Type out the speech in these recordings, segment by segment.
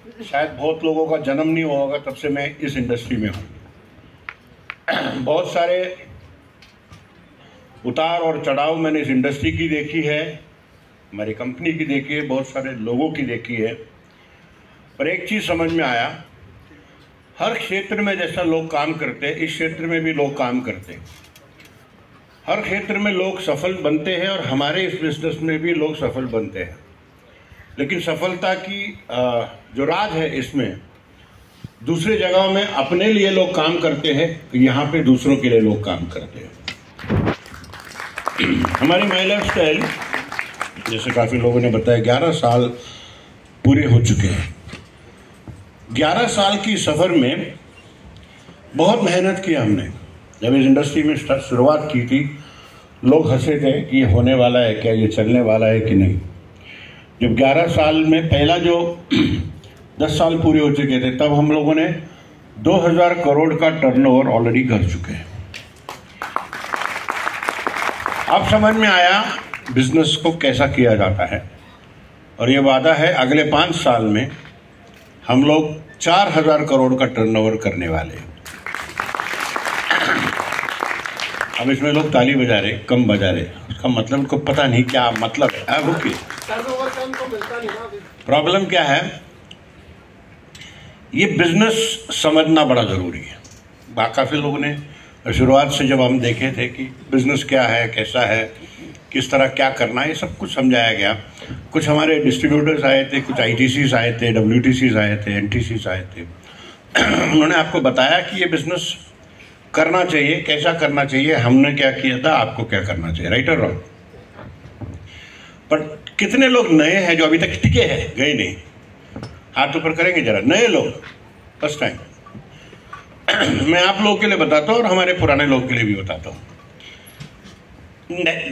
शायद बहुत लोगों का जन्म नहीं हुआ होगा तब से मैं इस इंडस्ट्री में हूँ। बहुत सारे उतार और चढ़ाव मैंने इस इंडस्ट्री की देखी है, हमारी कंपनी की देखी है, बहुत सारे लोगों की देखी है। पर एक चीज़ समझ में आया, हर क्षेत्र में जैसा लोग काम करते हैं इस क्षेत्र में भी लोग काम करते हैं। हर क्षेत्र में लोग सफल बनते हैं और हमारे इस बिजनेस में भी लोग सफल बनते हैं। लेकिन सफलता की जो राज है इसमें, दूसरे जगहों में अपने लिए लोग काम करते हैं, यहाँ पे दूसरों के लिए लोग काम करते हैं। हमारी माई लाइफ स्टाइल, जैसे काफ़ी लोगों ने बताया, 11 साल पूरे हो चुके हैं। 11 साल की सफ़र में बहुत मेहनत की हमने। जब इस इंडस्ट्री में शुरुआत की थी, लोग हंसे थे कि ये होने वाला है क्या, ये चलने वाला है कि नहीं। जब 11 साल में पहला जो 10 साल पूरे हो चुके थे, तब हम लोगों ने 2000 करोड़ का टर्नओवर ऑलरेडी कर चुके हैं। अब समझ में आया बिजनेस को कैसा किया जाता है, और ये वादा है अगले 5 साल में हम लोग 4000 करोड़ का टर्नओवर करने वाले हैं। अब इसमें लोग ताली बजा रहे, कम बजा रहे, उसका मतलब उनको पता नहीं क्या मतलब है। रुकिए, प्रॉब्लम क्या है, ये बिजनेस समझना बड़ा ज़रूरी है। काफ़ी लोगों ने शुरुआत से जब हम देखे थे कि बिजनेस क्या है, कैसा है, किस तरह क्या करना है, ये सब कुछ समझाया गया। कुछ हमारे डिस्ट्रीब्यूटर्स आए थे, कुछ ITCs आए थे, WTCs आए थे, NTCs आए थे। उन्होंने आपको बताया कि ये बिजनेस करना चाहिए, कैसा करना चाहिए, हमने क्या किया था, आपको क्या करना चाहिए, राइट और रॉन्ग। पर कितने लोग नए हैं जो अभी तक टिके हैं, गए नहीं? हाथ ऊपर करेंगे जरा, नए लोग फर्स्ट टाइम। मैं आप लोगों के लिए बताता हूँ और हमारे पुराने लोगों के लिए भी बताता हूँ।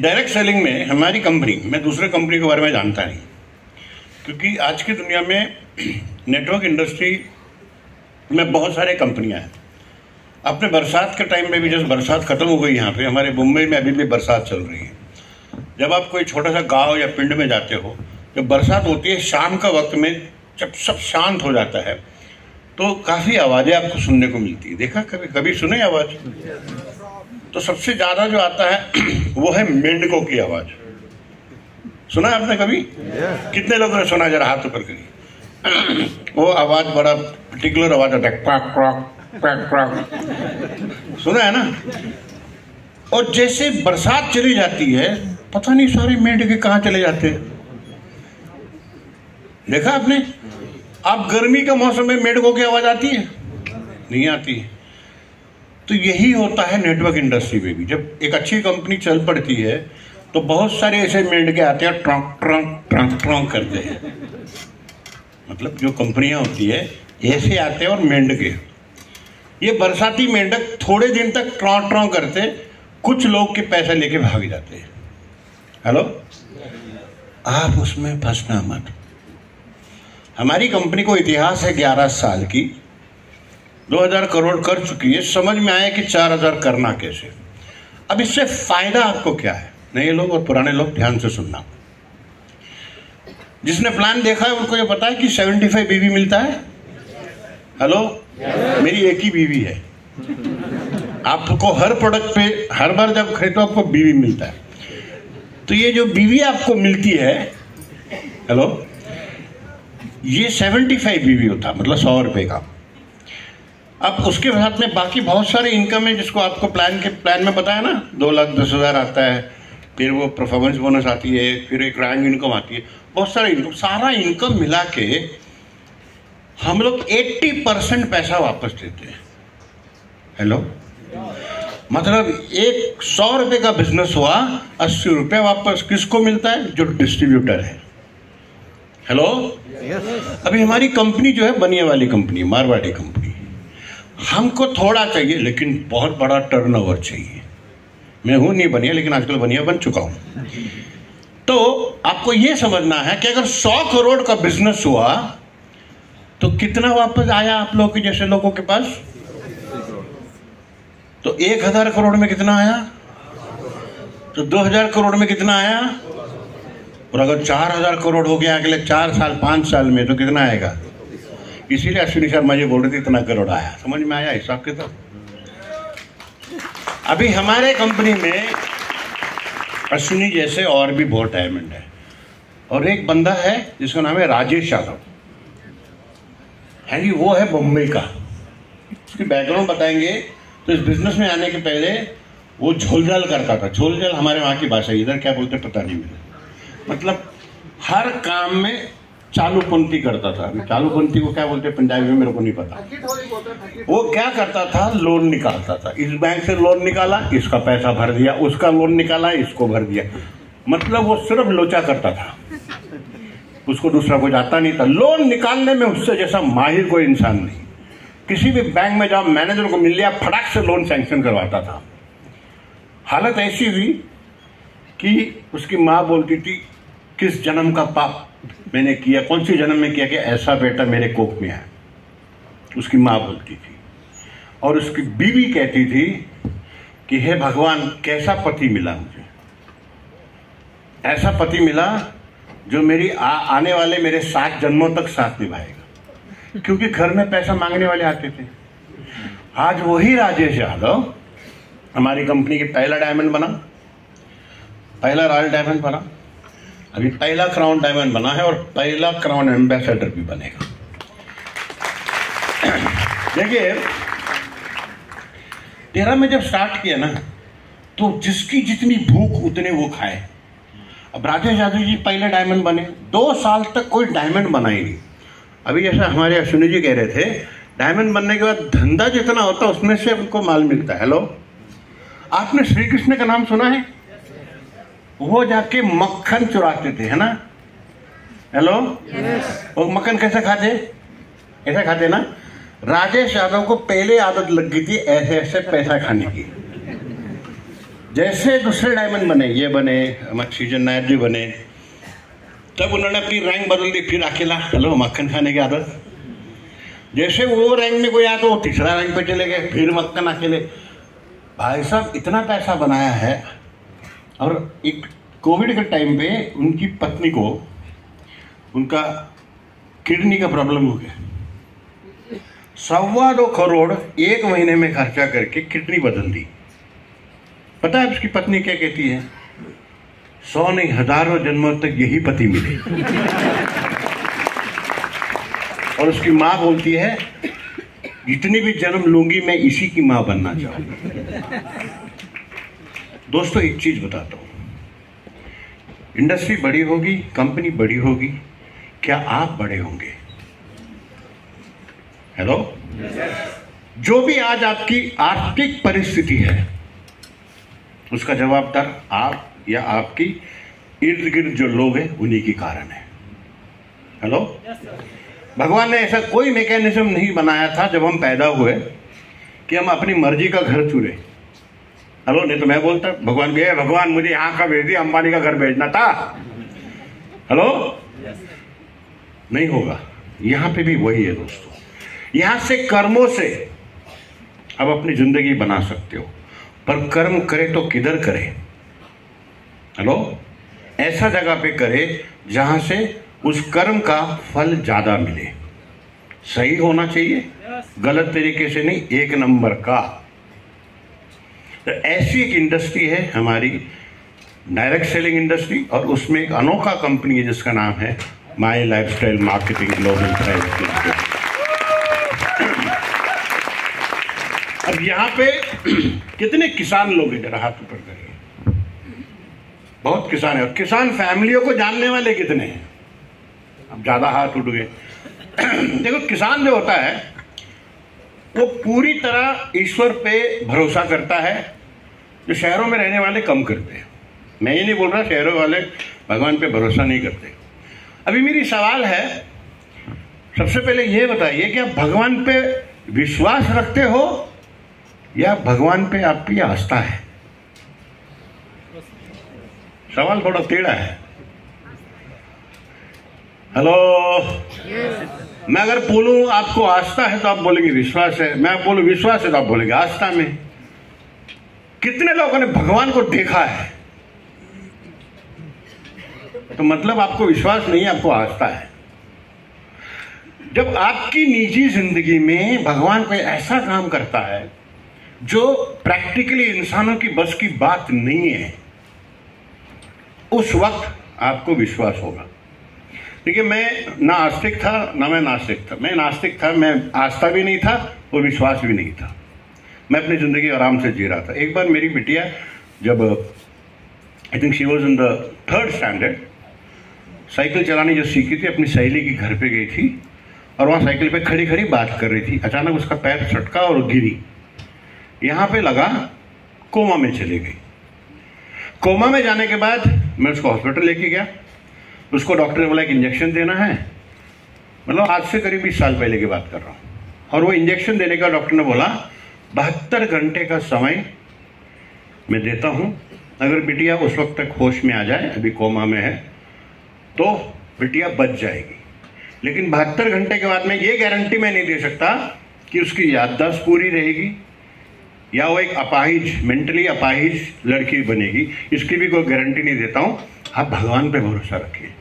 डायरेक्ट सेलिंग में हमारी कंपनी, मैं दूसरे कंपनी के बारे में जानता नहीं, क्योंकि आज की दुनिया में नेटवर्क इंडस्ट्री में बहुत सारे कंपनियां हैं। अपने बरसात के टाइम में भी, जैसे बरसात खत्म हो गई यहाँ पे, हमारे मुंबई में अभी भी बरसात चल रही है। जब आप कोई छोटा सा गांव या पिंड में जाते हो, जब बरसात होती है शाम का वक्त में, जब सब शांत हो जाता है, तो काफ़ी आवाज़ें आपको सुनने को मिलती है। देखा कभी कभी सुने आवाज़? तो सबसे ज़्यादा जो आता है वो है मेंढकों की आवाज़। सुना है आपने कभी? कितने लोगों ने सुना? जरा हाथ ऊपर करिए। वो आवाज़ बड़ा पर्टिकुलर आवाज़ आता है, क्वाक क्वाक क्वाक क्वाक, सुना है ना? और जैसे बरसात चली जाती है, पता नहीं सारे मेंढके कहाँ चले जाते हैं। देखा आपने? अब गर्मी का मौसम में मेंढकों की आवाज़ आती है? नहीं आती है। तो यही होता है नेटवर्क इंडस्ट्री में भी। जब एक अच्छी कंपनी चल पड़ती है तो बहुत सारे ऐसे मेंढके आते हैं, ट्रंक ट्रंक ट्रंक ट्रंक करते हैं। मतलब जो कंपनियां होती है ऐसे आते हैं, और मेंढके, ये बरसाती मेंढक थोड़े दिन तक ट्रॉं ट्रॉं करते, कुछ लोग के पैसे लेके भाग जाते हैं। हेलो, आप उसमें फंसना मत। हमारी कंपनी को इतिहास है 11 साल की, 2000 करोड़ कर चुकी है। समझ में आया कि 4000 करना कैसे। अब इससे फायदा आपको क्या है? नए लोग और पुराने लोग ध्यान से सुनना। जिसने प्लान देखा है उनको ये पता है कि 75 बीवी मिलता है। हेलो, मेरी एक ही बीवी है। आपको हर प्रोडक्ट पे हर बार जब खरीदो आपको बीवी मिलता है। तो ये जो बीवी आपको मिलती है, हेलो, ये 75 बीवी होता, मतलब 100 रुपये का। अब उसके साथ में बाकी बहुत सारे इनकम है, जिसको आपको प्लान में बताया ना, 2,10,000 आता है, फिर वो परफॉर्मेंस बोनस आती है, फिर एक रैंक इनकम आती है, बहुत सारा इनकम। सारा इनकम मिला के हम लोग 80% पैसा वापस देते हैं। हेलो, मतलब एक 100 रुपये का बिजनेस हुआ, 80 रुपये वापस किसको मिलता है? जो डिस्ट्रीब्यूटर है। हेलो, अभी हमारी कंपनी जो है बनिया वाली कंपनी, मारवाड़ी कंपनी। हमको थोड़ा चाहिए लेकिन बहुत बड़ा टर्नओवर चाहिए। मैं हूं नहीं बनिया, लेकिन आजकल बनिया बन चुका हूं। तो आपको ये समझना है कि अगर 100 करोड़ का बिजनेस हुआ तो कितना वापस आया आप लोग के जैसे लोगों के पास? तो 1000 करोड़ में कितना आया? तो 2000 करोड़ में कितना आया? और अगर 4000 करोड़ हो गया अगले 4 साल 5 साल में, तो कितना आएगा? इसीलिए अश्विनी शर्मा जी बोल रहे थे इतना करोड़ आया। समझ में आया हिसाब किताब? अभी हमारे कंपनी में अश्विनी जैसे और भी बहुत डायमंड है, और एक बंदा है जिसका नाम है राजेश यादव है जी, वो है बम्बई का। उसकी बैकग्राउंड बताएंगे तो इस बिजनेस में आने के पहले वो झोलझाल करता था। झोलझाल हमारे वहाँ की भाषा, इधर क्या बोलते पता नहीं मुझे, मतलब हर काम में चालूपंथी करता था। चालूपंथी को क्या बोलते पंजाबी में मेरे को नहीं पता। वो क्या करता था, लोन निकालता था। इस बैंक से लोन निकाला, इसका पैसा भर दिया, उसका लोन निकाला, इसको भर दिया। मतलब वो सिर्फ लोचा करता था, उसको दूसरा कुछ आता नहीं था। लोन निकालने में उससे जैसा माहिर कोई इंसान नहीं। किसी भी बैंक में जाओ, मैनेजर को मिल लिया, फटाक से लोन सैंक्शन करवाता था। हालत ऐसी हुई कि उसकी माँ बोलती थी किस जन्म का पाप मैंने किया, कौन सी जन्म में किया कि ऐसा बेटा मेरे कोख में है। उसकी माँ बोलती थी। और उसकी बीवी कहती थी कि हे भगवान, कैसा पति मिला मुझे, ऐसा पति मिला जो मेरी आने वाले मेरे 7 जन्मों तक साथ निभाएगा। क्योंकि घर में पैसा मांगने वाले आते थे। आज वही राजेश यादव हमारी कंपनी की पहला डायमंड बना, पहला रॉयल डायमंड बना, अभी पहला क्राउन डायमंड बना है और पहला क्राउन एम्बेसडर भी बनेगा। देखिए 13 में जब स्टार्ट किया ना, तो जिसकी जितनी भूख उतने वो खाए। अब राजेश यादव जी पहले डायमंड बने, 2 साल तक कोई डायमंड बना ही नहीं। अभी जैसा हमारे अश्विनी जी कह रहे थे, डायमंड बनने के बाद धंधा जितना होता है उसमें से उनको माल मिलता है। हेलो, आपने श्री कृष्ण का नाम सुना है? वो जाके मक्खन चुराते थे, है ना? हेलो, वो मक्खन कैसे खाते? ऐसा खाते ना। राजेश यादव को पहले आदत लग गई थी ऐसे ऐसे पैसा खाने की। जैसे दूसरे डायमंड बने, ये बने, सीजन नायर जी बने, तब उन्होंने अपनी रैंक बदल दी। फिर अकेला, हेलो, मक्खन खाने की आदत। जैसे वो रैंक में कोई आया तो वो तीसरा रैंक पे चले गए, फिर मक्खन अकेले। भाई साहब इतना पैसा बनाया है। और एक कोविड के टाइम पे उनकी पत्नी को उनका किडनी का प्रॉब्लम हो गया। 2.25 करोड़ 1 महीने में खर्चा करके किडनी बदल दी। पता है उसकी पत्नी क्या कहती है? 100 नहीं, हजारों जन्मों तक यही पति मिले। और उसकी माँ बोलती है जितनी भी जन्म लूंगी मैं इसी की माँ बनना चाहूंगी। दोस्तों एक चीज बताता हूं, इंडस्ट्री बड़ी होगी, कंपनी बड़ी होगी, क्या आप बड़े होंगे? हेलो, जो भी आज आपकी आर्थिक परिस्थिति है उसका जवाबदार आप या आपकी इर्द गिर्द जो लोग हैं उन्हीं के कारण है। हेलो, भगवान ने ऐसा कोई मैकेनिज्म नहीं बनाया था जब हम पैदा हुए कि हम अपनी मर्जी का घर चुने। हेलो, नहीं तो मैं बोलता भगवान मुझे यहाँ का भेज दिया, अंबानी का घर भेजना था। हेलो, नहीं होगा। यहाँ पे भी वही है दोस्तों। यहाँ से कर्मों से अब अपनी जिंदगी बना सकते हो, पर कर्म करे तो किधर करे? हेलो, ऐसा जगह पे करे जहां से उस कर्म का फल ज्यादा मिले। सही होना चाहिए, गलत तरीके से नहीं, 1 नंबर का। तो ऐसी एक इंडस्ट्री है हमारी डायरेक्ट सेलिंग इंडस्ट्री, और उसमें एक अनोखा कंपनी है जिसका नाम है my lifestyle marketing global private limited. अब यहाँ पे कितने किसान लोग हैं, जरा हाथ ऊपर करिए। बहुत किसान है, और किसान फैमिलियों को जानने वाले कितने हैं? अब ज्यादा हाथ उठ गए। देखो, किसान जो होता है वो पूरी तरह ईश्वर पे भरोसा करता है, जो शहरों में रहने वाले कम करते हैं। मैं ये नहीं बोल रहा शहरों वाले भगवान पे भरोसा नहीं करते। अभी मेरी सवाल है, सबसे पहले ये बताइए कि आप भगवान पे विश्वास रखते हो या भगवान पे आपकी आस्था है? सवाल थोड़ा टेढ़ा है। हेलो, मैं अगर बोलूं आपको आस्था है तो आप बोलेंगे विश्वास है, मैं बोलूं विश्वास है तो आप बोलेंगे आस्था में। कितने लोगों ने भगवान को देखा है? तो मतलब आपको विश्वास नहीं है, आपको आस्था है। जब आपकी निजी जिंदगी में भगवान कोई ऐसा काम करता है जो प्रैक्टिकली इंसानों की बस की बात नहीं है, उस वक्त आपको विश्वास होगा। देखिए, मैं ना आस्तिक था ना मैं नास्तिक था। मैं नास्तिक था, मैं आस्था भी नहीं था और विश्वास भी नहीं था। मैं अपनी ज़िंदगी आराम से जी रहा था। एक बार मेरी बिटिया जब I think she was in the 3rd standard, cycle चलानी जो सीखी थी, अपनी सहेली के घर पे गई थी और वहाँ साइकिल पे खड़ी खड़ी बात कर रही थी। अचानक उसका पैर सटका और गिरी, यहाँ पे लगा, कोमा में चली गई। कोमा में जाने के बाद मैं उसको हॉस्पिटल लेके गया। उसको डॉक्टर ने बोला एक इंजेक्शन देना है, मतलब आज से करीब 20 साल पहले की बात कर रहा हूँ। और वो इंजेक्शन देने का डॉक्टर ने बोला 72 घंटे का समय मैं देता हूँ, अगर बिटिया उस वक्त तक होश में आ जाए, अभी कोमा में है, तो बिटिया बच जाएगी। लेकिन 72 घंटे के बाद में ये गारंटी मैं नहीं दे सकता कि उसकी याददाश्त पूरी रहेगी या वो एक अपाहिज, मेंटली अपाहिज लड़की बनेगी, इसकी भी कोई गारंटी नहीं देता हूँ। आप भगवान पे भरोसा रखिए।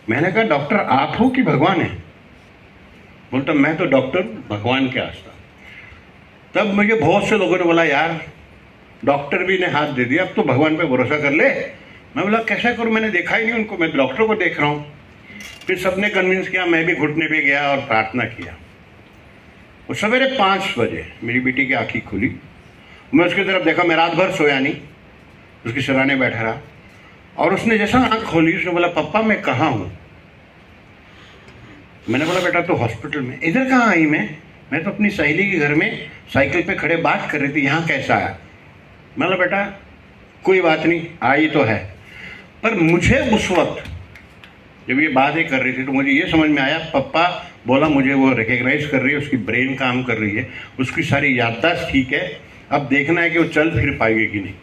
मैंने कहा डॉक्टर आप हो कि भगवान है? बोलता मैं तो डॉक्टर, भगवान के आस्था। तब मुझे बहुत से लोगों ने बोला यार डॉक्टर भी ने हाथ दे दिया, अब तो भगवान पे भरोसा कर ले। मैं बोला कैसा करूँ, मैंने देखा ही नहीं उनको, मैं डॉक्टर को देख रहा हूँ। फिर सबने कन्विंस किया, मैं भी घुटने पे गया और प्रार्थना किया। और सवेरे 5 बजे मेरी बेटी की आंखें खुली। मैं उसकी तरफ देखा, मैं रात भर सोया नहीं, उसकी सराहने बैठा रहा। और उसने जैसा आंख खोली, उसने बोला पप्पा मैं कहाँ हूँ? मैंने बोला बेटा तो हॉस्पिटल में। इधर कहाँ आई मैं तो अपनी सहेली के घर में साइकिल पे खड़े बात कर रही थी, यहाँ कैसा आया? मैं बोला बेटा कोई बात नहीं, आई तो है। पर मुझे उस वक्त जब ये बातें कर रही थी तो मुझे ये समझ में आया, पप्पा बोला मुझे वो रिकग्नाइज कर रही है, उसकी ब्रेन काम कर रही है, उसकी सारी याददाश्त ठीक है, अब देखना है कि वो चल फिर पाएगी कि नहीं।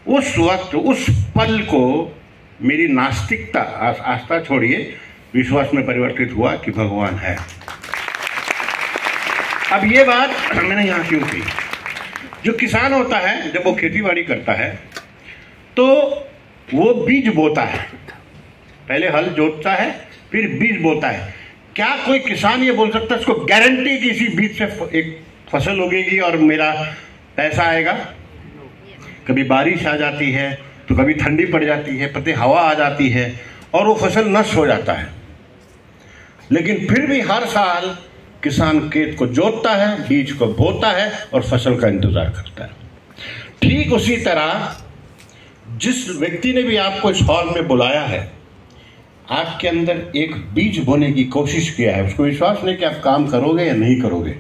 उस वक्त, उस पल को मेरी नास्तिकता, आस्था छोड़िए, विश्वास में परिवर्तित हुआ कि भगवान है। अब ये बात मैंने यहाँ क्यों की? जो किसान होता है जब वो खेती बाड़ी करता है तो वो बीज बोता है, पहले हल जोतता है फिर बीज बोता है। क्या कोई किसान ये बोल सकता है इसको गारंटी कि इसी बीज से एक फसल उगेगी और मेरा पैसा आएगा? कभी बारिश आ जाती है तो कभी ठंडी पड़ जाती है, पते हवा आ जाती है और वो फसल नष्ट हो जाता है। लेकिन फिर भी हर साल किसान खेत को जोतता है, बीज को बोता है और फसल का इंतजार करता है। ठीक उसी तरह जिस व्यक्ति ने भी आपको इस हॉल में बुलाया है, आपके अंदर एक बीज बोने की कोशिश किया है। उसको विश्वास नहीं कि आप काम करोगे या नहीं करोगे,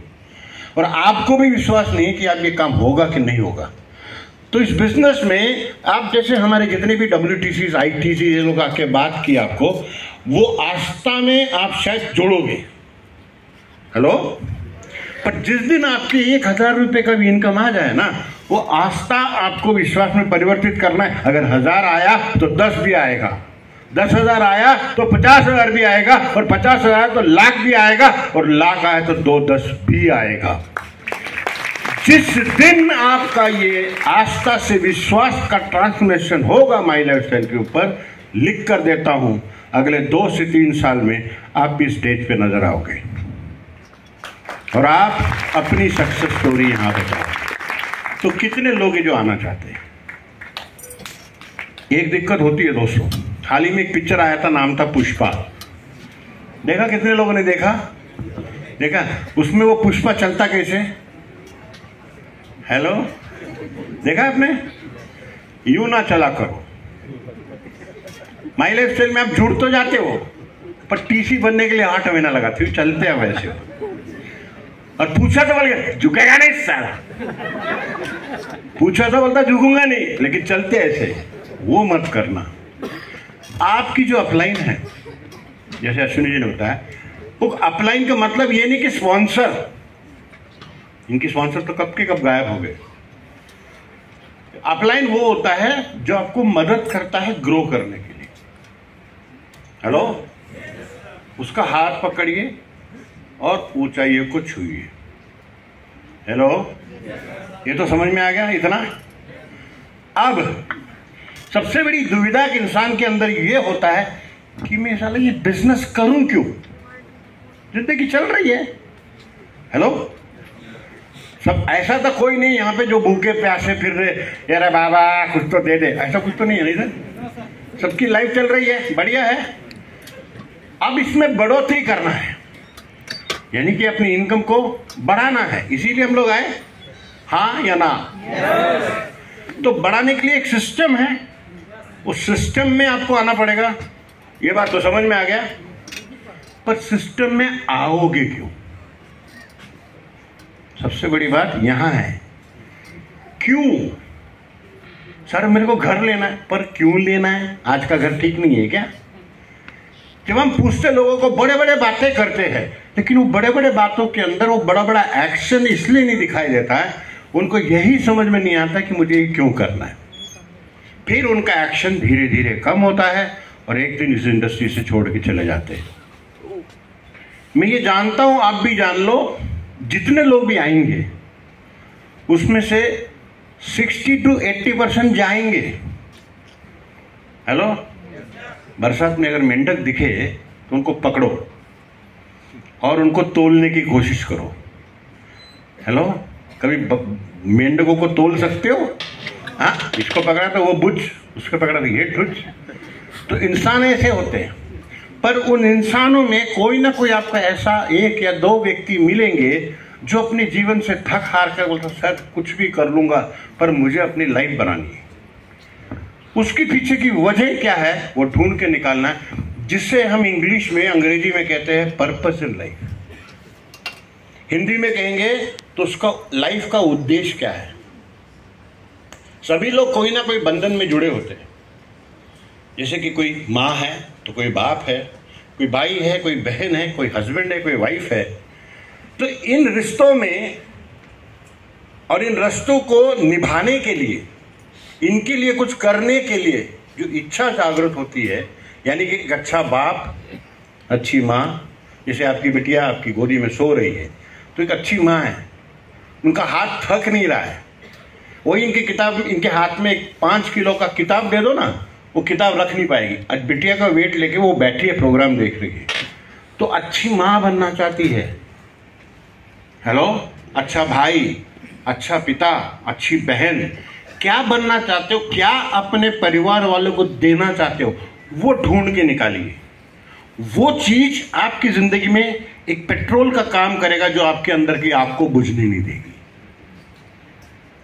और आपको भी विश्वास नहीं है कि आप ये काम होगा कि नहीं होगा। तो इस बिजनेस में आप जैसे हमारे जितने भी WTC, ITC ये लोग आके बात की आपको, वो आस्था में आप शायद जोड़ोगे। हेलो, पर जिस दिन आपके 1000 रुपये का भी इनकम आ जाए ना, वो आस्था आपको विश्वास में परिवर्तित करना है। अगर 1000 आया तो 10 भी आएगा, 10,000 आया तो 50,000 भी आएगा, और 50,000 तो लाख भी आएगा, और लाख आया तो 2-10 भी आएगा। जिस दिन आपका ये आस्था से विश्वास का ट्रांसफॉर्मेशन होगा माई लाइफस्टाइल के ऊपर, लिख कर देता हूं, अगले 2 से 3 साल में आप भी स्टेज पे नजर आओगे और आप अपनी सक्सेस स्टोरी यहां बताओ। तो कितने लोग हैं जो आना चाहते हैं? एक दिक्कत होती है दोस्तों, हाल ही में एक पिक्चर आया था, नाम था पुष्पा। देखा? कितने लोगों ने देखा? उसमें वो पुष्पा चलता कैसे? हेलो, देखा आपने? यूं ना चला करो। माई लाइफस्टाइल में आप जुड़ तो जाते हो, पर TC बनने के लिए 8 महीना लगा, फिर चलते हैं वैसे। और पूछा तो बोल गया झुकेगा नहीं साला, पूछा तो बोलता झुकूंगा नहीं, लेकिन चलते ऐसे। वो मत करना। आपकी जो अपलाइन है, जैसे अश्विनी जी ने बताया, वो अपलाइन का मतलब ये नहीं कि स्पॉन्सर, इनकी स्पॉन्सर तो कब के कब गायब हो गए। अपलाइन वो होता है जो आपको मदद करता है ग्रो करने के लिए। हेलो, उसका हाथ पकड़िए और ऊंचाइयों को छूइए। हेलो, ये तो समझ में आ गया इतना? अब सबसे बड़ी दुविधा के इंसान के अंदर ये होता है कि मैं साला ये बिजनेस करूं क्यों? जिंदगी चल रही है। हेलो, सब ऐसा तो कोई नहीं यहाँ पे जो भूखे प्यासे फिर रहे, यार बाबा कुछ तो दे दे, ऐसा कुछ तो नहीं है इधर। सबकी लाइफ चल रही है, बढ़िया है। अब इसमें बढ़ोतरी करना है, यानी कि अपनी इनकम को बढ़ाना है, इसीलिए हम लोग आए, हाँ या ना? तो बढ़ाने के लिए एक सिस्टम है, उस सिस्टम में आपको आना पड़ेगा। ये बात तो समझ में आ गया, पर सिस्टम में आओगे क्यों? सबसे बड़ी बात यहां है, क्यों? सर मेरे को घर लेना है, पर क्यों लेना है? आज का घर ठीक नहीं है क्या? जब हम पूछते लोगों को, बड़े बड़े बातें करते हैं, लेकिन वो बड़े बड़े बातों के अंदर वो बड़ा बड़ा एक्शन इसलिए नहीं दिखाई देता है, उनको यही समझ में नहीं आता कि मुझे ये क्यों करना है। फिर उनका एक्शन धीरे धीरे कम होता है और एक दिन इस इंडस्ट्री से छोड़ के चले जाते हैं। मैं ये जानता हूं, आप भी जान लो, जितने लोग भी आएंगे उसमें से 60 to 80% जाएंगे। हेलो, बरसात में अगर मेंढक दिखे तो उनको पकड़ो और उनको तोलने की कोशिश करो। हेलो, कभी मेंढकों को तोल सकते हो? हाँ, इसको पकड़ा तो वो बुझ, उसको पकड़ा तो ये ठुझ। तो इंसान ऐसे होते हैं, पर उन इंसानों में कोई ना कोई आपका ऐसा एक या दो व्यक्ति मिलेंगे जो अपने जीवन से थक हार कर बोलता, सर कुछ भी कर लूंगा पर मुझे अपनी लाइफ बनानी है। उसके पीछे की वजह क्या है वो ढूंढ के निकालना है, जिससे हम इंग्लिश में, अंग्रेजी में कहते हैं पर्पस इन लाइफ। हिंदी में कहेंगे तो उसका लाइफ का उद्देश्य क्या है। सभी लोग कोई ना कोई बंधन में जुड़े होते हैं, जैसे कि कोई माँ है तो कोई बाप है, कोई भाई है, कोई बहन है, कोई हस्बैंड है, कोई वाइफ है। तो इन रिश्तों में और इन रिश्तों को निभाने के लिए, इनके लिए कुछ करने के लिए जो इच्छा जागृत होती है, यानी कि एक अच्छा बाप, अच्छी माँ, जैसे आपकी बिटिया आपकी गोदी में सो रही है तो एक अच्छी माँ है, उनका हाथ थक नहीं रहा है, वही इनकी किताब, इनके हाथ में 5 किलो का किताब दे दो ना, वो किताब रख नहीं पाएगी। आज बिटिया का वेट लेके वो बैठी है, प्रोग्राम देख रही है, तो अच्छी माँ बनना चाहती है। हेलो, अच्छा भाई, अच्छा पिता, अच्छी बहन, क्या बनना चाहते हो, क्या अपने परिवार वालों को देना चाहते हो, वो ढूंढ के निकालिए। वो चीज आपकी जिंदगी में एक पेट्रोल का काम करेगा जो आपके अंदर की आग को बुझने नहीं देगी।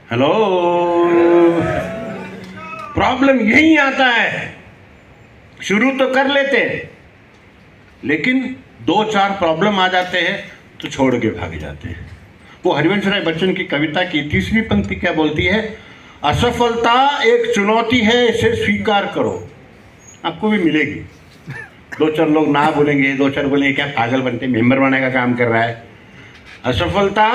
हेलो, प्रॉब्लम यही आता है, शुरू तो कर लेते हैं लेकिन 2-4 प्रॉब्लम आ जाते हैं तो छोड़ के भाग जाते हैं। वो हरिवंश राय बच्चन की कविता की 3री पंक्ति क्या बोलती है? असफलता एक चुनौती है, इसे स्वीकार करो। आपको भी मिलेगी, 2-4 लोग ना बोलेंगे, 2-4 बोलेंगे क्या पागल बनते मेंबर बनाने का काम कर रहा है। असफलता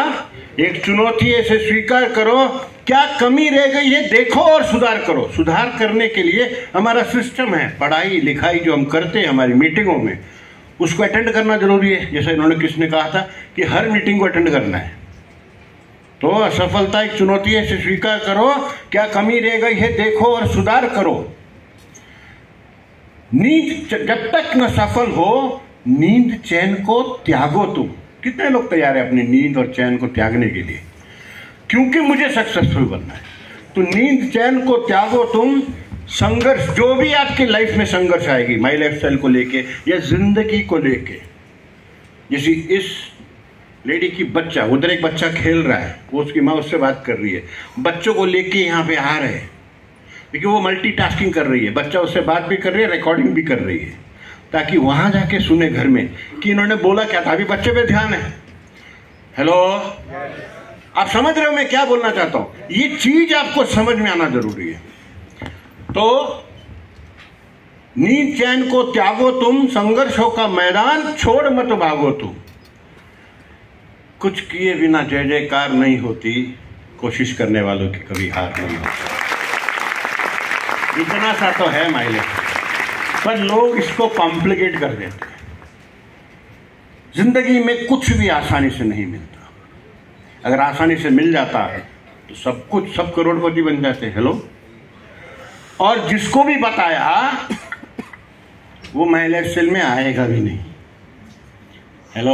एक चुनौती है, इसे स्वीकार करो, क्या कमी रह गई है देखो और सुधार करो। सुधार करने के लिए हमारा सिस्टम है, पढ़ाई लिखाई जो हम करते हैं हमारी मीटिंगों में, उसको अटेंड करना जरूरी है। जैसे इन्होंने किसने कहा था कि हर मीटिंग को अटेंड करना है। तो असफलता एक चुनौती है, इसे स्वीकार करो, क्या कमी रह गई है देखो और सुधार करो। नींद जब तक न सफल हो, नींद चैन को त्यागो तुम। कितने लोग तैयार है अपनी नींद और चैन को त्यागने के लिए? क्योंकि मुझे सक्सेसफुल बनना है। तो नींद चैन को त्यागो तुम। संघर्ष, जो भी आपकी लाइफ में संघर्ष आएगी, माई लाइफ स्टाइल को लेके या जिंदगी को लेके, जैसे इस लेडी की बच्चा, उधर एक बच्चा खेल रहा है, वो उसकी माँ उससे बात कर रही है, बच्चों को लेके यहाँ पे आ रहे हैं, क्योंकि वो मल्टीटास्किंग कर रही है, बच्चा उससे बात भी कर रही है, रिकॉर्डिंग भी कर रही है, ताकि वहां जाके सुने घर में कि इन्होंने बोला क्या था। अभी बच्चे पे ध्यान है। हेलो, आप समझ रहे हो मैं क्या बोलना चाहता हूं? ये चीज आपको समझ में आना जरूरी है। तो नींद चैन को त्यागो तुम, संघर्षों का मैदान छोड़ मत भागो तुम। कुछ किए बिना जय जयकार नहीं होती, कोशिश करने वालों की कभी हार नहीं होती। इतना सा तो है माइले, पर लोग इसको कॉम्प्लिकेट कर देते हैं। जिंदगी में कुछ भी आसानी से नहीं मिलता। अगर आसानी से मिल जाता है तो सब कुछ, सब करोड़पति बन जाते। हेलो, और जिसको भी बताया वो माई लाइफ स्टाइल में आएगा भी नहीं। हेलो,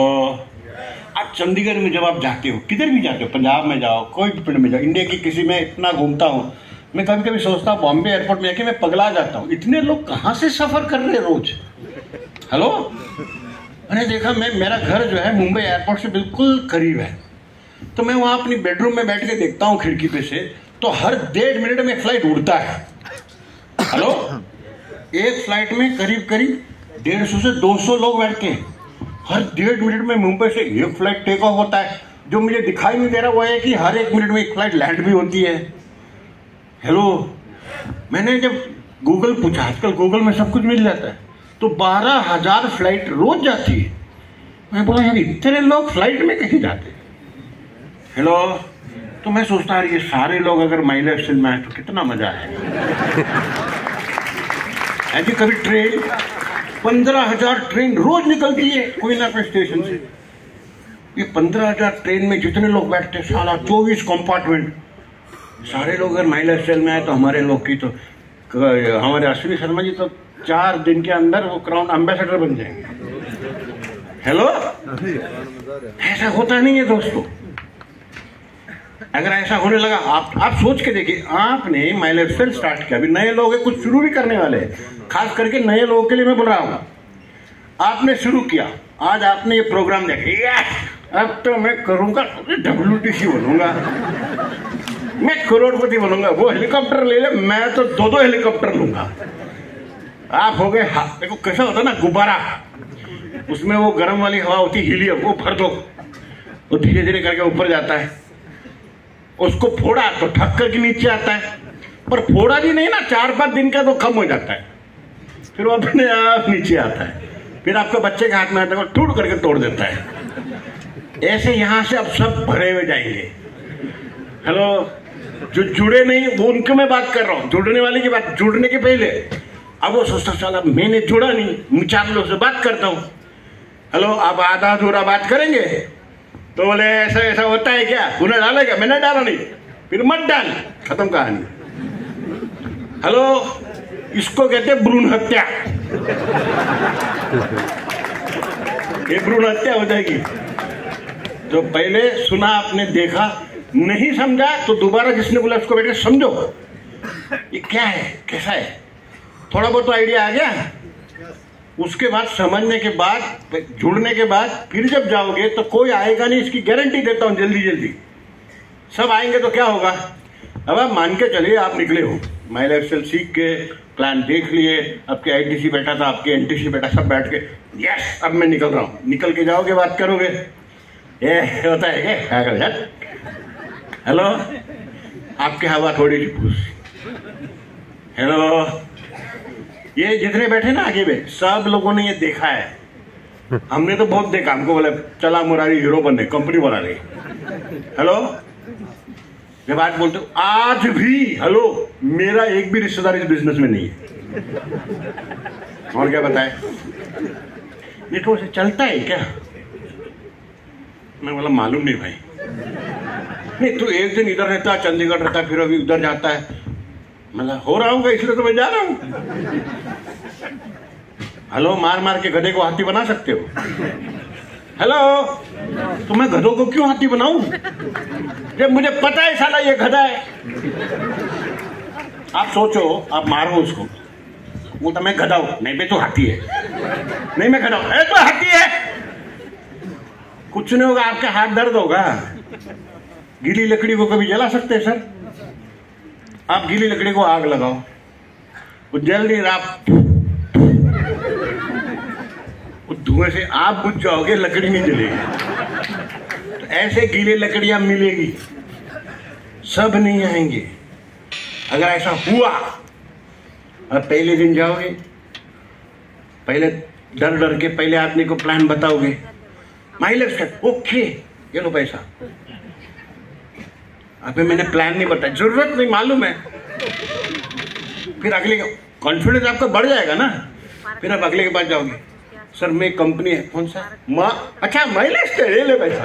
आप चंडीगढ़ में जब आप जाते हो, किधर भी जाते हो, पंजाब में जाओ, कोई भी पिंड में जाओ, इंडिया की किसी में इतना घूमता हूँ मैं, कभी कभी सोचता हूँ बॉम्बे एयरपोर्ट में जाके मैं पगला जाता हूँ, इतने लोग कहाँ से सफर कर रहे हैं रोज। हेलो, मैंने देखा, मेरा घर जो है मुंबई एयरपोर्ट से बिल्कुल करीब है, तो मैं वहाँ अपनी बेडरूम में बैठ के देखता हूँ खिड़की पे से, तो हर 1.5 मिनट में एक फ्लाइट उड़ता है। हेलो, एक फ्लाइट में करीब करीब 150 से 200 लोग बैठते हैं, हर 1.5 मिनट में मुंबई से एक फ्लाइट टेक ऑफ होता है। जो मुझे दिखाई नहीं दे रहा वो है कि हर 1 मिनट में एक फ्लाइट लैंड भी होती है। हेलो, मैंने जब गूगल पूछा, आजकल गूगल में सब कुछ मिल जाता है, तो 12,000 फ्लाइट रोज जाती है। मैं बोला यार इतने लोग फ्लाइट में कहीं जाते हैं। हेलो, तो मैं सोचता यार ये सारे लोग अगर माइलेज एक्सेल में आए तो कितना मजा है जी। कभी ट्रेन 15,000 ट्रेन रोज निकलती है कोई ना कोई स्टेशन से। ये 15,000 ट्रेन में जितने लोग बैठते हैं, साला 24 कंपार्टमेंट, सारे लोग अगर माइलेज एक्सेल में आए तो हमारे लोग की तो, हमारे अश्विनी शर्मा जी तो 4 दिन के अंदर वो क्राउन एम्बेसडर बन जाएंगे। हेलो, ऐसा होता नहीं है दोस्तों। अगर ऐसा होने लगा, आप सोच के देखिए, आपने माइलेज एक्सेल स्टार्ट किया, अभी नए लोग हैं, कुछ शुरू भी करने वाले हैं, खास करके नए लोगों के लिए मैं बोल रहा हूँ। आपने शुरू किया, आज आपने ये प्रोग्राम देखा, अब तो मैं करूंगा, WTC बनूंगा, मैं करोड़पति बनूंगा, वो हेलीकॉप्टर ले ले, मैं तो 2-2 हेलीकॉप्टर लूंगा। आप हो गए, देखो कैसा होता ना गुब्बारा, उसमें वो गर्म वाली हवा होती, हीलियम, वो भर दो, वो धीरे धीरे करके ऊपर जाता है, उसको फोड़ा तो ठक करके नीचे आता है, पर फोड़ा भी नहीं ना, 4-5 दिन का तो कम हो जाता है, फिर वो अपने आप नीचे आता है, फिर आपके बच्चे के हाथ में आता है, टूट करके तोड़ देता है। ऐसे यहां से अब सब भरे हुए जाएंगे। हेलो, जो जुड़े नहीं वो उनके मैं बात कर रहा हूँ, जुड़ने वाले की बात, जुड़ने के पहले अब वो सोचता चला मैंने जुड़ा नहीं, 4 लोग से बात करता हूँ। हेलो, आप आधा अधूरा बात करेंगे तो बोले ऐसा ऐसा होता है क्या, तूने डाला क्या, मैंने डाला नहीं, फिर मत डाल, खत्म कहानी। हेलो, इसको कहते हैं भ्रूण हत्या। ये भ्रूण हत्या हो जाएगी। तो पहले सुना आपने, देखा, नहीं समझा तो दोबारा जिसने बोला उसको बैठे समझो ये क्या है, कैसा है, थोड़ा बहुत तो आइडिया आ गया। उसके बाद समझने के बाद, जुड़ने के बाद फिर जब जाओगे तो कोई आएगा नहीं, इसकी गारंटी देता हूं, जल्दी जल्दी सब आएंगे। तो क्या होगा, अब आप मान के चलिए आप निकले हो, माइलेज एक्सेल सीख के, प्लान देख लिए, आपके ITC बैठा था, आपके NTC बैठा, सब बैठ के यस अब मैं निकल रहा हूं, निकल के जाओगे, बात करोगे, ये होता है क्या, क्या कर। हेलो, आपके हवा थोड़ी सी पूछ। हेलो, ये जितने बैठे ना आगे में, सब लोगों ने ये देखा है, हमने तो बहुत देखा, हमको बोले चला मुरारी हीरो बनने, कंपनी बना रही। हेलो, जब आज बोलते हो, आज भी हेलो मेरा एक भी रिश्तेदार इस बिजनेस में नहीं है, और क्या बताए, नेटवर्क से चलता है क्या। मैं बोला मालूम नहीं भाई, नहीं तो एक दिन इधर रहता, चंडीगढ़ रहता, फिर अभी उधर जाता है, मतलब हो रहा हूँ इसलिए तो मैं जा रहा हूँ। हेलो, मार मार के गधे को हाथी बना सकते हो। हेलो, तो मैं गधों को क्यों हाथी बनाऊं जब मुझे पता है साला ये गधा है। आप सोचो, आप मारो उसको, वो तो मैं गधा हूं, नहीं बे तो हाथी है, नहीं मैं गधा हूं, तो हाथी है, कुछ नहीं होगा, आपके हाथ दर्द होगा। गीली लकड़ी को कभी जला सकते हैं सर, आप गीली लकड़ी को आग लगाओ, वो जल नहीं रहा, धुएं से आप बुझ जाओगे, लकड़ी नहीं जलेगी। तो ऐसे गीली लकड़ियां मिलेगी, सब नहीं आएंगे। अगर ऐसा हुआ, अब पहले दिन जाओगे, पहले डर डर के पहले आदमी को प्लान बताओगे, माइलेज का ओके ये लो पैसा, अभी मैंने प्लान नहीं बताया, जरूरत नहीं मालूम है, फिर अगले कॉन्फिडेंस आपका बढ़ जाएगा ना, फिर आप अगले के पास जाओगे, सर मैं कंपनी है, कौन सा, अच्छा माइलेज का, ले पैसा।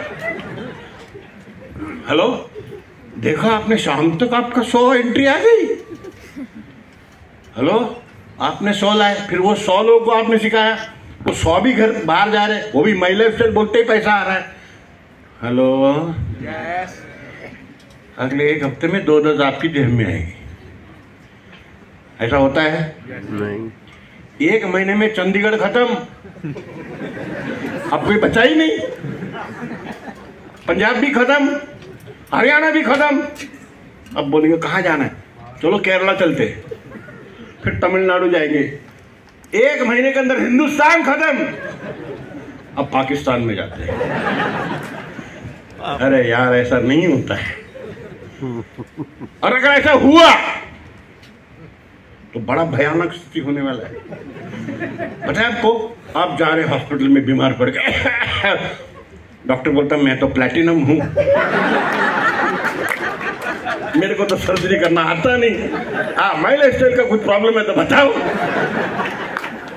हेलो, देखा आपने शाम तक आपका 100 एंट्री आ गई। हेलो, आपने 100 लाए, फिर वो 100 लोगों को आपने सिखाया, वो 100 भी घर बाहर जा रहे, वो भी महिला से बोलते ही पैसा आ रहा है। हेलो, अगले 1 हफ्ते में 2 आपकी जेब में आएगी। ऐसा होता है? नहीं। 1 महीने में चंडीगढ़ खत्म, अब कोई बचा ही नहीं। पंजाब भी खत्म, हरियाणा भी खत्म। अब बोलेंगे कहाँ जाना है, चलो केरला चलते, फिर तमिलनाडु जाएंगे। 1 महीने के अंदर हिंदुस्तान खत्म, अब पाकिस्तान में जाते हैं। अरे यार, ऐसा नहीं होता है। और अगर ऐसा हुआ तो बड़ा भयानक स्थिति होने वाला है। पता है आपको, आप जा रहे हॉस्पिटल में, बीमार पड़ गए, डॉक्टर बोलता मैं तो प्लैटिनम हूं, मेरे को तो सर्जरी करना आता नहीं। हाँ, माइल स्टाइल का कुछ प्रॉब्लम है तो बताओ।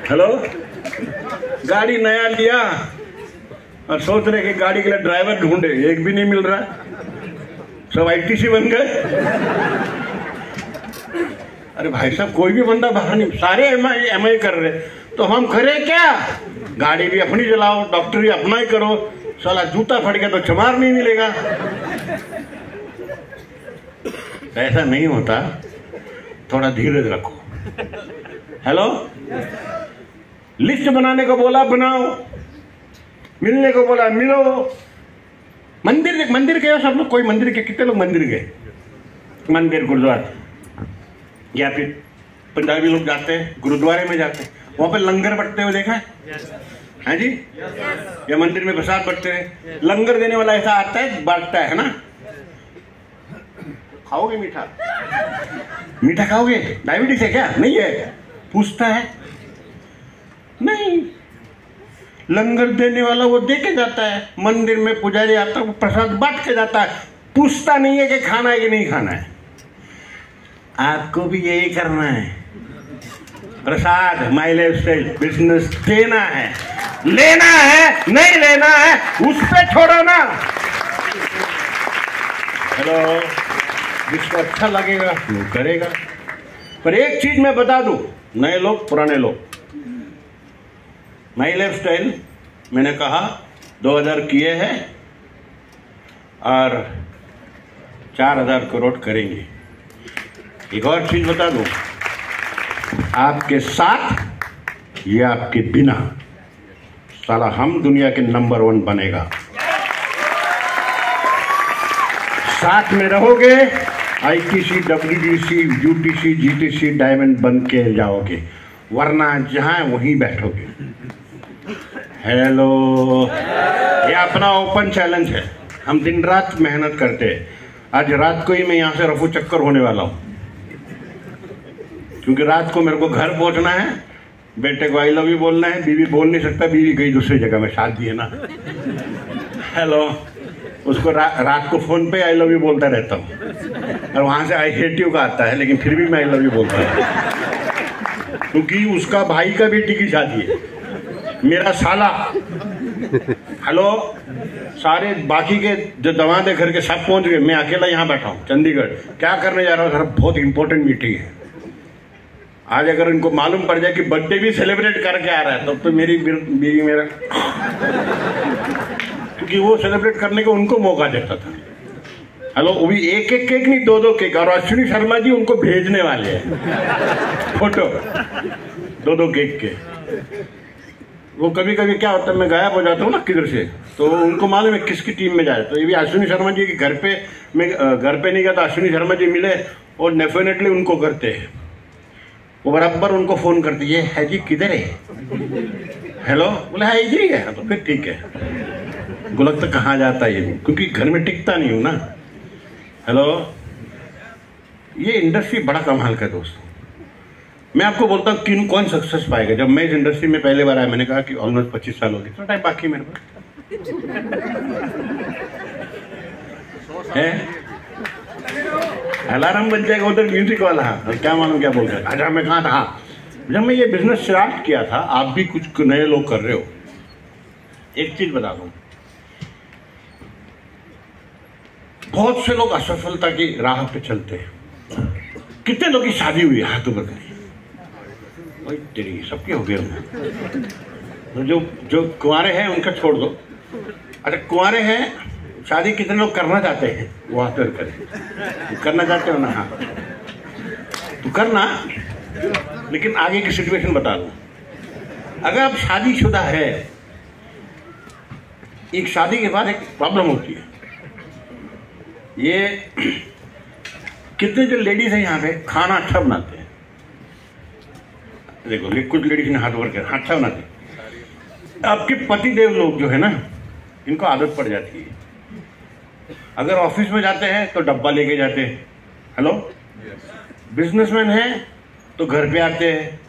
हेलो, गाड़ी नया लिया और सोच रहे कि गाड़ी के लिए ड्राइवर ढूंढे, एक भी नहीं मिल रहा, सब आईटीसी बन गए। अरे भाई साहब, कोई भी बंदा बाहर नहीं, सारे एमआई कर रहे, तो हम करे क्या? गाड़ी भी अपनी चलाओ, डॉक्टर भी अपना ही करो। साला जूता फट गया तो चमार नहीं मिलेगा। ऐसा नहीं होता, थोड़ा धीरज रखो। हेलो, लिस्ट बनाने को बोला बनाओ, मिलने को बोला मिलो। मंदिर गए सब लोग? कोई मंदिर के? कितने लोग मंदिर गए? मंदिर, गुरुद्वारा, या फिर पंजाबी लोग जाते हैं गुरुद्वारे में जाते हैं, वहां पे लंगर बंटते हुए देखा है? हाँ जी, या मंदिर में प्रसाद बंटते हैं। लंगर देने वाला ऐसा आता है, बांटता है ना। खाओगे मीठा? मीठा खाओगे? डायबिटीज है क्या? नहीं है, पूछता है नहीं। लंगर देने वाला वो दे के जाता है, मंदिर में पुजारी आता है, वो प्रसाद बांट के जाता है, पूछता नहीं है कि खाना है कि नहीं खाना है। आपको भी यही करना है, प्रसाद, माय लाइफ स्टाइल बिजनेस देना है, लेना है, नहीं लेना है उस पे छोड़ो ना। हेलो, जिसको अच्छा लगेगा वो करेगा। पर एक चीज मैं बता दूं, नए लोग पुराने लोग, माय लाइफ स्टाइल मैंने कहा 2000 किए हैं और 4000 करोड़ करेंगे। एक और चीज बता दूं, आपके साथ या आपके बिना, साला हम दुनिया के नंबर 1 बनेगा। साथ में रहोगे, ITC, WTC, UTC, GTC diamond बन के जाओगे, वरना जहां वहीं बैठोगे। हेलो, ये अपना ओपन चैलेंज है। हम दिन रात मेहनत करते हैं। आज रात को ही मैं यहां से रफू चक्कर होने वाला हूं, क्योंकि रात को मेरे को घर पहुंचना है, बेटे को आई लव यू बोलना है। बीवी बोल नहीं सकता, बीवी गई दूसरी जगह में, शादी है ना। हेलो, उसको रात को फोन पे आई लव यू बोलता रहता हूँ, और वहां से आई हेट यू का आता है, लेकिन फिर भी मैं आई लव यू बोलता हूँ, क्योंकि उसका भाई का बेटी की शादी है, मेरा साला। हेलो, सारे बाकी के जो दवादे घर के सब पहुंच गए, मैं अकेला यहाँ बैठा हूँ चंडीगढ़। क्या करने जा रहा हूँ? सर, बहुत इंपॉर्टेंट मीटिंग है आज। अगर इनको मालूम पड़ जाए कि बर्थडे भी सेलिब्रेट करके आ रहा है, तब तो मेरी बीवी मेरा, क्योंकि वो सेलिब्रेट करने को उनको मौका देता था। हेलो, वो भी एक एक केक नहीं, 2-2 केक। और अश्विनी शर्मा जी उनको भेजने वाले हैं फोटो, 2-2 केक के। वो कभी कभी क्या होता है, मैं गायब हो जाता हूँ ना किधर से, तो उनको मालूम है किसकी टीम में जाए। तो ये भी अश्विनी शर्मा जी के घर पे, मैं घर पे नहीं गया तो अश्विनी शर्मा जी मिले और डेफिनेटली उनको करते हैं। वो बराबर उनको फोन करती है, है जी किधर है? हेलो, बोले है इधर ही है। तो फिर ठीक है। गुलक तो कहाँ जाता है ये, क्योंकि घर में टिकता नहीं हूँ ना। हेलो, ये इंडस्ट्री बड़ा कमाल का दोस्तों। मैं आपको बोलता हूँ कि कौन सक्सेस पाएगा। जब मैं इस इंडस्ट्री में पहले बार आया, मैंने कहा कि ऑलमोस्ट 25 साल हो गए, तो टाइम बाकी मेरे पास है। अलार्म बन जाएगा उधर म्यूजिक वाला, और क्या मालूम क्या बोल रहे हैं। अच्छा, मैं कहा था, जब मैं ये बिजनेस स्टार्ट किया था, आप भी कुछ नए लोग कर रहे हो, एक चीज बता दूं, बहुत से लोग असफलता की राह पे चलते हैं। कितने लोग की शादी हुई? हाथ ऊपर करिए। तेरी सबके हो गए। तो जो कुंवारे हैं उनका छोड़ दो। अच्छा, कुंवारे हैं, शादी कितने लोग करना चाहते हैं? वो हाथ पर करें। करना चाहते हो ना? हाँ, तो करना, लेकिन आगे की सिचुएशन बता दूं। अगर आप शादीशुदा है, एक शादी के बाद एक प्रॉब्लम होती है। ये कितने जो लेडीज हैं यहाँ पे खाना अच्छा बनाते हैं, देखो कुछ लेडीज ने हाथ ऊपर कर अच्छा बनाते हैं। आपके पति देव लोग जो है ना, इनको आदत पड़ जाती है। अगर ऑफिस में जाते हैं तो डब्बा लेके जाते हैं। हेलो, बिजनेसमैन है तो घर पे आते हैं।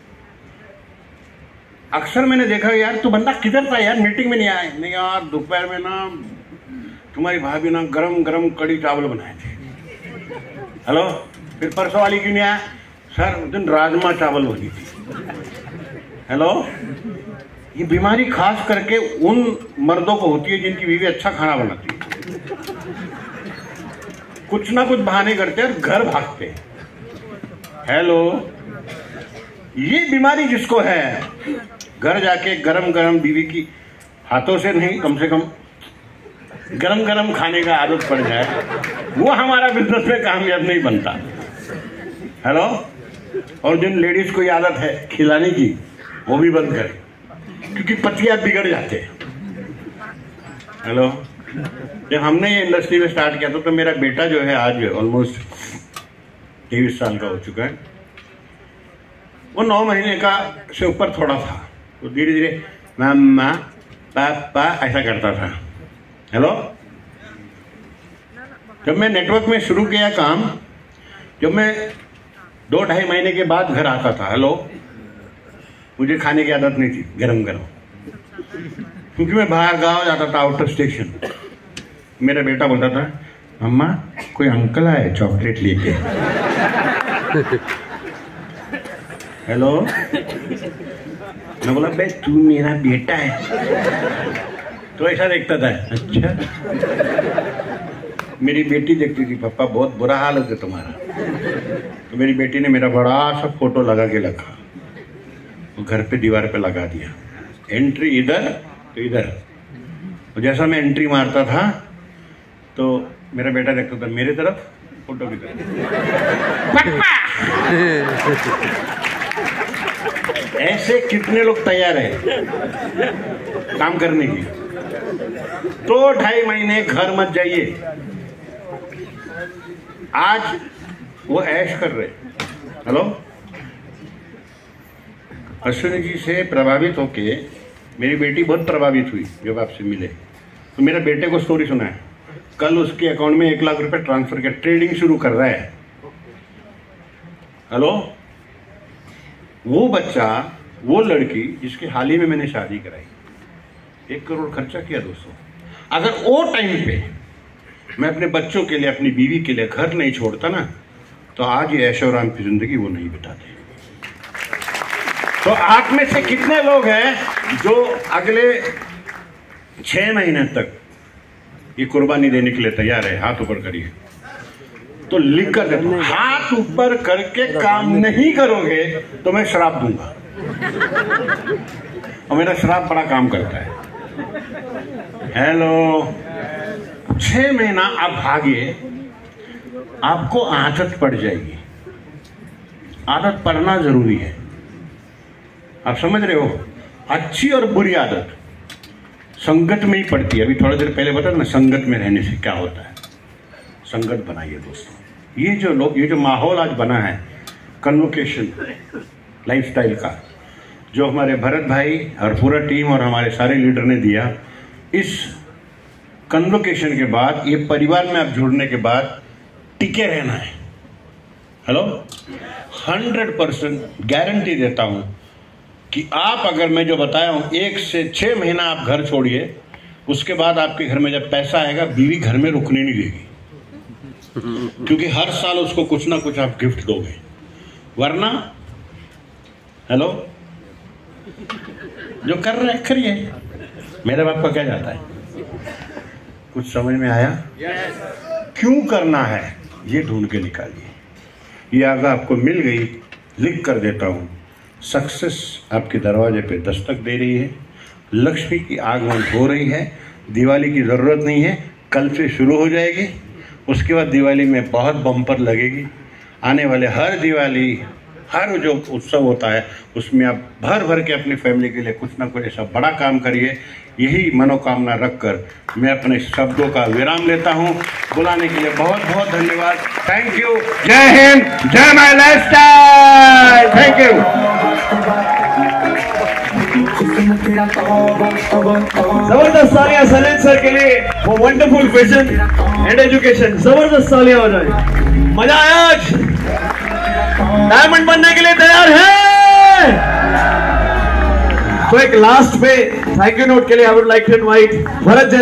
अक्सर मैंने देखा यार तू बंदा किधर था यार, मीटिंग में नहीं आया। नहीं यार, दोपहर में ना तुम्हारी भाभी ना गरम गरम कड़ी चावल बनाए थे। हेलो, फिर परसों वाली क्यों नहीं आया? सर उस दिन राजमा चावल बनी थी। हेलो, ये बीमारी खास करके उन मर्दों को होती है जिनकी बीवी अच्छा खाना बनाती है। कुछ ना कुछ बहाने करते हैं और घर भागते हैं। हेलो, ये बीमारी जिसको है, घर जाके गरम गरम बीवी की हाथों से नहीं, कम से कम गरम गरम खाने का आदत पड़ जाए, वो हमारा बिजनेस में कामयाब नहीं बनता। हेलो, और जिन लेडीज को आदत है खिलाने की, वो भी बंद करें, क्योंकि पतियां बिगड़ जाते हैं। हेलो, जब हमने ये इंडस्ट्री में स्टार्ट किया था तो मेरा बेटा जो है आज ऑलमोस्ट 23 साल का हो चुका है। वो 9 महीने का से ऊपर थोड़ा था, तो धीरे धीरे मम्मा पापा ऐसा करता था। हेलो, जब मैं नेटवर्क में शुरू किया काम, जब मैं 2-2.5 महीने के बाद घर आता था, हेलो, मुझे खाने की आदत नहीं थी गरम गरम, क्योंकि मैं बाहर गांव जाता था, आउट ऑफ स्टेशन। मेरा बेटा बोलता था, मम्मा कोई अंकल आए चॉकलेट लेके। हेलो, मैं बोला बे तू मेरा बेटा है, तो ऐसा देखता था। अच्छा, मेरी बेटी देखती थी, पापा बहुत बुरा हाल है तुम्हारा। तो मेरी बेटी ने मेरा बड़ा सा फोटो लगा के रखा, वो घर पे दीवार पे लगा दिया। एंट्री इधर तो इधर, तो जैसा मैं एंट्री मारता था तो मेरा बेटा देखता था मेरी तरफ, फोटो की तरफ। ऐसे कितने लोग तैयार हैं काम करने की? 2-2.5 महीने घर मत जाइए। आज वो ऐश कर रहे। हेलो, अश्विनी जी से प्रभावित होके मेरी बेटी बहुत प्रभावित हुई जब आपसे मिले। तो मेरे बेटे को स्टोरी सुना है, कल उसके अकाउंट में 1 लाख रुपए ट्रांसफर किया, ट्रेडिंग शुरू कर रहा है। हेलो, वो बच्चा, वो लड़की जिसके हाल ही में मैंने शादी कराई, 1 करोड़ खर्चा किया दोस्तों। अगर वो टाइम पे मैं अपने बच्चों के लिए, अपनी बीवी के लिए घर नहीं छोड़ता ना, तो आज ये ऐशो आराम की जिंदगी वो नहीं बिताते। तो आप में से कितने लोग हैं जो अगले 6 महीने तक ये कुर्बानी देने के लिए तैयार है? हाथ ऊपर करिए, तो लिख कर देता हूं, हाथ ऊपर करके काम नहीं करोगे तो मैं श्राप दूंगा। और मेरा श्राप बड़ा काम करता है। हेलो, 6 महीना आप भागिए, आपको आदत पड़ जाएगी। आदत पड़ना जरूरी है, आप समझ रहे हो? अच्छी और बुरी आदत संगत में ही पड़ती है। अभी थोड़ी देर पहले बता ना, संगत में रहने से क्या होता है। संगत बनाइए दोस्तों। ये जो लोग, ये जो माहौल आज बना है कन्वोकेशन लाइफस्टाइल का, जो हमारे भरत भाई और पूरा टीम और हमारे सारे लीडर ने दिया, इस कन्वोकेशन के बाद, ये परिवार में आप जुड़ने के बाद टिके रहना है। हेलो, 100% गारंटी देता हूं कि आप, अगर मैं जो बताया हूं, 1 से 6 महीना आप घर छोड़िए, उसके बाद आपके घर में जब पैसा आएगा, बीवी घर में रुकने नहीं देगी, क्योंकि हर साल उसको कुछ ना कुछ आप गिफ्ट दोगे। वरना, हेलो, जो कर रहे हैं करिए, मेरे बाप का क्या जाता है? कुछ समझ में आया? क्यों करना है ये ढूंढ के निकालिए। ये अगर आपको मिल गई, लिख कर देता हूं, सक्सेस आपके दरवाजे पे दस्तक दे रही है। लक्ष्मी की आगमन हो रही है। दिवाली की ज़रूरत नहीं है, कल से शुरू हो जाएगी। उसके बाद दिवाली में बहुत बम्पर लगेगी। आने वाले हर दिवाली, हर जो उत्सव होता है उसमें आप भर भर के अपनी फैमिली के लिए कुछ ना कुछ ऐसा बड़ा काम करिए। यही मनोकामना रखकर मैं अपने शब्दों का विराम लेता हूं। बुलाने के लिए बहुत बहुत धन्यवाद। Thank you. जय हिंद, जय माय लाइफस्टाइल। Thank you. जबरदस्त तालियां सलीम सर के लिए, वो वंडरफुल विजन एंड एजुकेशन। जबरदस्त तालियां हो जाए। मजा आया आज? डायमंड बनने के लिए तैयार है? तो एक लास्ट पे थैंक यू नोट के लिए I would like to invite Bharat.